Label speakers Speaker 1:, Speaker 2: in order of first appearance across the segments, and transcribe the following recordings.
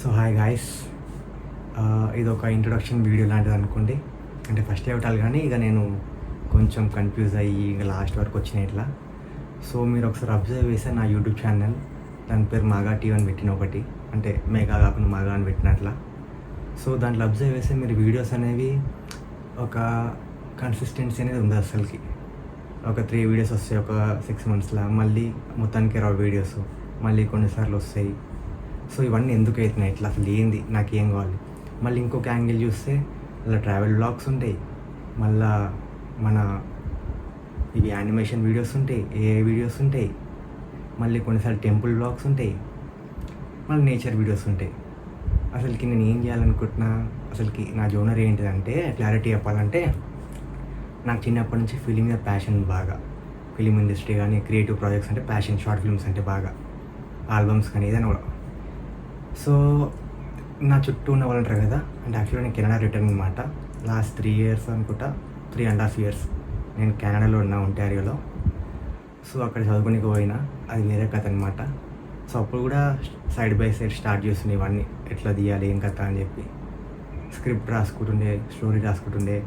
Speaker 1: So hi guys, ఇది ఒక introduction video లాంటిది అనుకోండి. అంటే ఫస్ట్ పెట్టాలి కానీ ఇక నేను కొంచెం కన్ఫ్యూజ్ అయ్యి ఇక లాస్ట్ వరకు వచ్చినాయి ఇట్లా. సో మీరు ఒకసారి అబ్జర్వ్ చేస్తే నా యూట్యూబ్ ఛానల్, దాని పేరు మాగా టీవీ అని పెట్టిన ఒకటి, అంటే మేఘా కాకుండా మాగా అని పెట్టినట్లా. సో దాంట్లో అబ్జర్వ్ చేస్తే మీరు వీడియోస్ అనేవి ఒక కన్సిస్టెన్సీ అనేది ఉంది అసలుకి. ఒక 3 వీడియోస్ వస్తాయి ఒక 6 monthsలో, మళ్ళీ మొత్తానికి రావు వీడియోస్, మళ్ళీ కొన్నిసార్లు వస్తాయి. సో ఇవన్నీ ఎందుకు అవుతున్నాయి ఇట్లా, అసలు ఏంది, నాకేం కావాలి. మళ్ళీ ఇంకొక యాంగిల్ చూస్తే అలా ట్రావెల్ వ్లాగ్స్ ఉంటాయి, మళ్ళా మన ఇవి యానిమేషన్ వీడియోస్ ఉంటాయి, ఏ వీడియోస్ ఉంటాయి, మళ్ళీ కొన్నిసార్లు టెంపుల్ వ్లాగ్స్ ఉంటాయి, మళ్ళీ నేచర్ వీడియోస్ ఉంటాయి. అసలుకి నేను ఏం చేయాలనుకుంటున్నా, అసలుకి నా జోనర్ ఏంటిదంటే క్లారిటీ చెప్పాలంటే, నాకు చిన్నప్పటి నుంచి ఫిలిం మీద ప్యాషన్ బాగా. ఫిలిం ఇండస్ట్రీ కానీ క్రియేటివ్ ప్రాజెక్ట్స్ అంటే ప్యాషన్, షార్ట్ ఫిల్మ్స్ అంటే బాగా, ఆల్బమ్స్ కానీ ఏదైనా కూడా. సో నా చుట్టూ ఉన్న వాళ్ళు ఉంటారు కదా, అంటే యాక్చువల్గా నేను కెనడా రిటర్న్ అనమాట. లాస్ట్ 3 years అనుకుంటా, 3.5 years నేను కెనడాలో ఉన్నా, ఒంటారియోలో. సో అక్కడ చదువుకునికి పోయినా, అది వేరే కథ అనమాట. సో అప్పుడు కూడా సైడ్ బై సైడ్ స్టార్ట్ చేస్తుండే ఇవన్నీ, ఎట్లా తీయాలి ఏం కథ అని చెప్పి స్క్రిప్ట్ రాసుకుంటుండే, స్టోరీ రాసుకుంటుండే,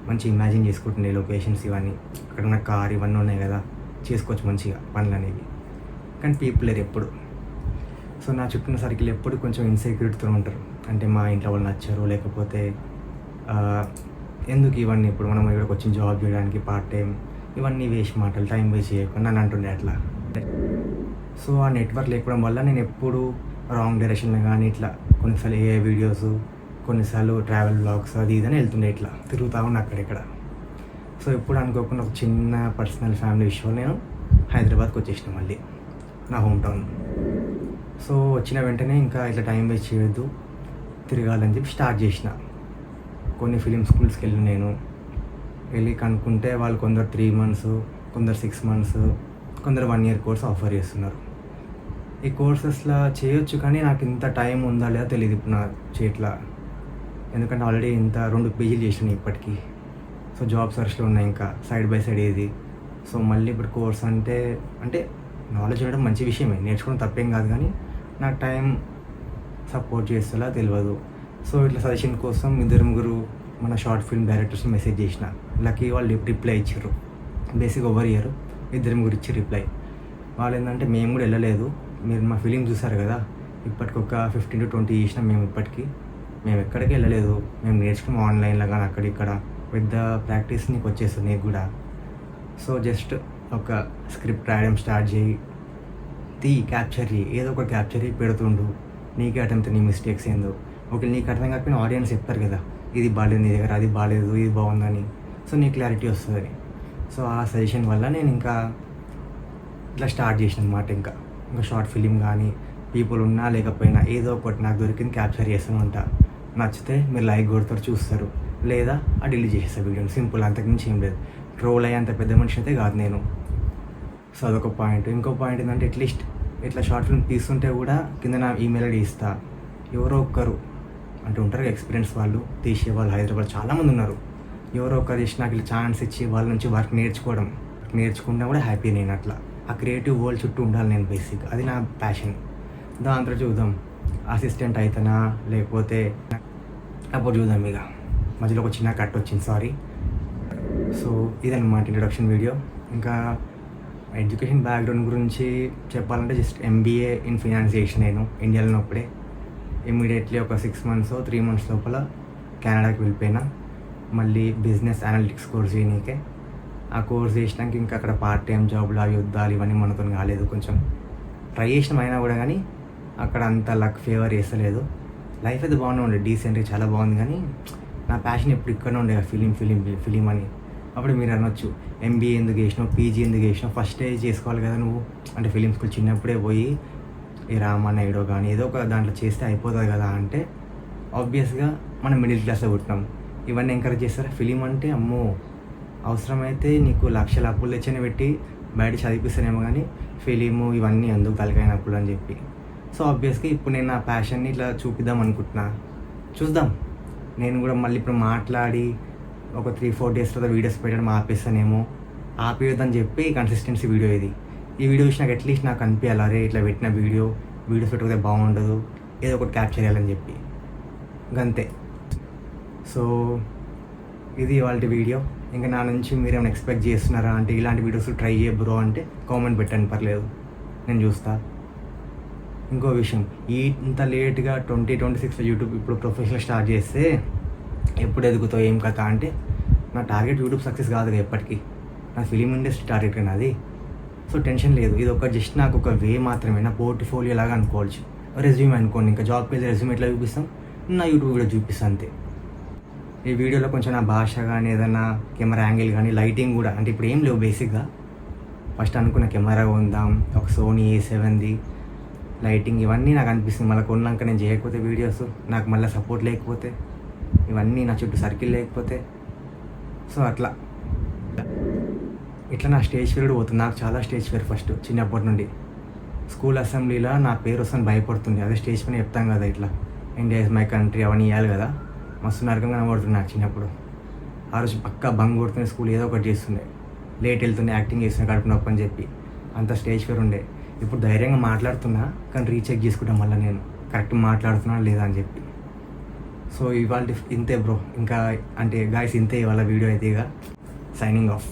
Speaker 1: మంచి ఇమాజిన్ చేసుకుంటుండే లొకేషన్స్ ఇవన్నీ. అక్కడ ఉన్న కార్ ఇవన్నీ ఉన్నాయి కదా, చేసుకోవచ్చు మంచిగా పనులు అనేవి. కానీ పీపుల్ లేరు ఎప్పుడు. సో నా చుట్టూ సర్కిల్ ఎప్పుడు కొంచెం ఇన్సెక్యూరిటీతో ఉంటారు. అంటే మా ఇంట్లో వాళ్ళు నచ్చరు, లేకపోతే ఎందుకు ఇవన్నీ, ఇప్పుడు మనం ఇక్కడికి వచ్చి జాబ్ చేయడానికి పార్ట్ టైం, ఇవన్నీ వేస్ట్ మాటలు, టైం వేస్ట్ చేయకుండా అని అంటుండే అట్లా. సో ఆ నెట్వర్క్ లేకపోవడం వల్ల నేను ఎప్పుడు రాంగ్ డైరెక్షన్లో కానీ ఇట్లా కొన్నిసార్లు ఏ వీడియోస్, కొన్నిసార్లు ట్రావెల్ బ్లాగ్స్ అది ఇదని వెళ్తుండే, ఇట్లా తిరుగుతూ ఉన్నా అక్కడెక్కడ. సో ఎప్పుడు అనుకోకుండా ఒక చిన్న పర్సనల్ ఫ్యామిలీ విషయంలో నేను హైదరాబాద్కి వచ్చేసిన, మళ్ళీ నా హోమ్ టౌన్. సో వచ్చిన వెంటనే ఇంకా ఇట్లా టైం వేస్ట్ చేయొద్దు, తిరగాలని చెప్పి స్టార్ట్ చేసిన. కొన్ని ఫిలిం స్కూల్స్కి వెళ్ళి నేను వెళ్ళి కనుక్కుంటే వాళ్ళు కొందరు 3 months, కొందరు 6 months, కొందరు 1 year కోర్స్ ఆఫర్ చేస్తున్నారు. ఈ కోర్సెస్లో చేయొచ్చు కానీ నాకు ఇంత టైం ఉందా లేదా తెలియదు ఇప్పుడు నా చేతిలో. ఎందుకంటే ఆల్రెడీ ఇంత 2 PGలు చేసినాయి ఇప్పటికీ. సో జాబ్ సర్చ్లో ఉన్నాయి ఇంకా సైడ్ బై సైడ్ ఏది. సో మళ్ళీ ఇప్పుడు కోర్స్ అంటే నాలెడ్జ్ ఉండడం మంచి విషయమే, నేర్చుకోవడం తప్పేం కాదు, కానీ నాకు టైం సపోర్ట్ చేస్తేలా తెలియదు. సో ఇట్లా సజెషన్ కోసం 2-3 మన షార్ట్ ఫిల్మ్ డైరెక్టర్స్ మెసేజ్ చేసిన. లక్కీ వాళ్ళు రిప్లై ఇచ్చారు. బేసిక్ ఓవర్ ఇయర్ 2-3 ఇచ్చి రిప్లై. వాళ్ళు ఏంటంటే మేము కూడా వెళ్ళలేదు, మీరు మా ఫిలిం చూసారు కదా, ఇప్పటికి ఒక 15 to 20 చేసినాం మేము. ఇప్పటికీ మేము ఎక్కడికి వెళ్ళలేదు, మేము నేర్చుకున్నాం ఆన్లైన్లో కానీ అక్కడిక్కడ. పెద్ద ప్రాక్టీస్ నీకు వచ్చేస్తుంది నీకు కూడా. సో జస్ట్ ఒక స్క్రిప్ట్ రాయడం స్టార్ట్ చేయి, క్యాప్చర్ చేయి, ఏదో ఒక క్యాప్చర్ చేయి, పెడుతుండు. నీకే అటెంప్ట్, నీ మిస్టేక్స్ ఏందో. ఓకే, నీకు అర్థం కాకపోయినా ఆడియన్స్ చెప్తారు కదా, ఇది బాగాలేదు నీ దగ్గర, అది బాగాలేదు, ఇది బాగుందని. సో నీ క్లారిటీ వస్తుంది. సో ఆ సజెషన్ వల్ల నేను ఇంకా ఇట్లా స్టార్ట్ చేసిన అనమాట. ఇంకా షార్ట్ ఫిలిం కానీ పీపుల్ ఉన్నా లేకపోయినా ఏదో ఒకటి నాకు దొరికింది క్యాప్చర్ చేస్తూనే ఉంటా. నచ్చితే మీరు లైక్ కొడతారు, చూస్తారు, లేదా ఆ డిలీట్ చేసేస్తారు వీడియోని. సింపుల్, అంతకుమించి ఏం లేదు. ట్రోల్ అయ్యేంత పెద్ద మనిషి అయితే కాదు నేను. సో అదొక పాయింట్. ఇంకో పాయింట్ ఏంటంటే, అట్లీస్ట్ ఇట్లా షార్ట్ ఫిల్మ్ తీస్తుంటే కూడా కింద నా ఈమెయిల్ ఐడి ఇస్తా. ఎవరో ఒక్కరు అంటే ఉంటారు ఎక్స్పీరియన్స్ వాళ్ళు, తీసేవాళ్ళు హైదరాబాద్ చాలామంది ఉన్నారు. ఎవరో ఒకరు చేసి నాకు ఇలా ఛాన్స్ ఇచ్చి వాళ్ళ నుంచి వర్క్ నేర్చుకున్నా కూడా హ్యాపీ నేను. అట్లా ఆ క్రియేటివ్ వరల్డ్ చుట్టూ ఉండాలి నేను. బేసిక్ అది నా ప్యాషన్. దాంతో చూద్దాం అసిస్టెంట్ అవుతానా లేకపోతే అప్పుడు చూద్దాం. ఇక మధ్యలో ఒక చిన్న కట్ వచ్చింది, సారీ. సో ఇదన్నమాట ఇంట్రొడక్షన్ వీడియో. ఇంకా ఎడ్యుకేషన్ బ్యాక్గ్రౌండ్ గురించి చెప్పాలంటే జస్ట్ MBA ఇన్ ఫినాన్స్ చేసిన నేను ఇండియాలో ఉన్నప్పుడే. ఇమ్మీడియట్లీ ఒక 6 months, 3 months లోపల కెనడాకి వెళ్ళిపోయినా. మళ్ళీ బిజినెస్ అనలిటిక్స్ కోర్స్ చేయనీకే. ఆ కోర్స్ చేసినాక ఇంకా అక్కడ పార్ట్ టైం జాబ్లు, అవి యుద్ధాలు ఇవన్నీ మనతో కాలేదు. కొంచెం ట్రై చేసినాం అయినా కూడా, కానీ అక్కడ అంత లక్ ఫేవర్ చేస్తలేదు. లైఫ్ అయితే బాగానే ఉండే, డీసెంట్గా చాలా బాగుంది, కానీ నా ప్యాషన్ ఎప్పుడు ఇక్కడనే ఉండే, ఫిలిం అని. అప్పుడు మీరు అనొచ్చు, MBA ఎందుకు చేసినావు, PG ఎందుకు చేసినావు, ఫస్టే చేసుకోవాలి కదా నువ్వు. అంటే ఫిలిం స్కూల్ చిన్నప్పుడే పోయి ఈ రామానాయుడో కానీ ఏదో ఒక దాంట్లో చేస్తే అయిపోతుంది కదా అంటే, ఆబ్వియస్గా మనం మిడిల్ క్లాస్లో పుట్టినాం. ఇవన్నీ ఎంకరేజ్ చేస్తారా? ఫిలిం అంటే అమ్మో, అవసరమైతే నీకు లక్షల అప్పులు తెచ్చని పెట్టి బయట చదివిస్తానేమో, కానీ ఫిలిము ఇవన్నీ ఎందుకు తలకైనప్పుడు అని చెప్పి. సో ఆబ్వియస్గా ఇప్పుడు నేను నా ప్యాషన్ని ఇట్లా చూపిద్దాం అనుకుంటున్నా. చూద్దాం. నేను కూడా మళ్ళీ ఇప్పుడు మాట్లాడి ఒక 3-4 days తర్వాత వీడియోస్ పెట్టడం ఆపేస్తానేమో. ఆపేయొద్దని చెప్పి కన్సిస్టెన్సీ వీడియో ఇది. ఈ వీడియో చూసి నాకు అట్లీస్ట్ నాకు అనిపించాలి, అరే ఇట్లా పెట్టిన వీడియోస్ పెట్టకపోతే బాగుండదు, ఏదో ఒకటి క్యాప్చర్ చేయాలని చెప్పి గంతే. సో ఇది ఇవాళ వీడియో. ఇంకా నా నుంచి మీరేమైనా ఎక్స్పెక్ట్ చేస్తున్నారా అంటే ఇలాంటి వీడియోస్ ట్రై చేయ బ్రో అంటే కామెంట్ పెట్టండి, పర్లేదు, నేను చూస్తా. ఇంకో విషయం, ఇంత లేట్గా 2026 యూట్యూబ్ ఇప్పుడు ప్రొఫెషనల్ స్టార్ట్ చేస్తే ఎప్పుడు ఎదుగుతావు ఏం కథ అంటే నా టార్గెట్ యూట్యూబ్ సక్సెస్ కాదు ఎప్పటికీ, నా ఫిలిం ఇండస్ట్రీ టార్గెట్ కానీ అది. సో టెన్షన్ లేదు, ఇది ఒక జస్ట్ నాకు ఒక వే మాత్రమే, నా పోర్ట్ఫోలియో లాగా అనుకోవచ్చు. రెజ్యూమ్ అనుకోండి, ఇంకా జాబ్కి వెళ్ళి రెజ్యూమ్ ఎట్లా చూపిస్తాం, నా యూట్యూబ్ వీడియో చూపిస్తాను అంతే. ఈ వీడియోలో కొంచెం నా భాష కానీ ఏదైనా కెమెరా యాంగిల్ కానీ లైటింగ్ కూడా అంటే ఇప్పుడు ఏం లేవు బేసిక్గా. ఫస్ట్ అనుకున్న కెమెరా కొందాం, ఒక సోనీ A7ది లైటింగ్, ఇవన్నీ నాకు అనిపిస్తుంది. మళ్ళీ కొన్నాక నేను చేయకపోతే వీడియోస్, నాకు మళ్ళీ సపోర్ట్ లేకపోతే, ఇవన్నీ నా చుట్టూ సర్కిల్ లేకపోతే, సో అట్లా ఇట్లా నా స్టేజ్ ఫియర్ పోతుంది. నాకు చాలా స్టేజ్ ఫియర్ ఫస్ట్ చిన్నప్పటి నుండి. స్కూల్ అసెంబ్లీలో నా పేరు వస్తాను భయపడుతుంది. అదే స్టేజ్ పైన చెప్తాం కదా ఇట్లా ఇండియా ఇస్ మై కంట్రీ అవన్నీ ఇవ్వాలి కదా, మస్తు నరకంగా కనబడుతుంది నాకు చిన్నప్పుడు. ఆ రోజు పక్కా బంగ్ కొడుతుండే స్కూల్, ఏదో ఒకటి చేస్తుండే, లేట్ వెళ్తుండే, యాక్టింగ్ చేస్తుండే కడుపు నొప్పి అని చెప్పి, అంత స్టేజ్ ఫియర్ ఉండే. ఇప్పుడు ధైర్యంగా మాట్లాడుతున్నా కానీ రీచెక్ చేసుకుంటాం మళ్ళీ నేను కరెక్ట్ మాట్లాడుతున్నా లేదా అని చెప్పి. సో ఇవాళ ఇంతే బ్రో, ఇంకా అంటే గాయస్ ఇంతే ఇవాళ వీడియో అయితే. ఇక సైనింగ్ ఆఫ్.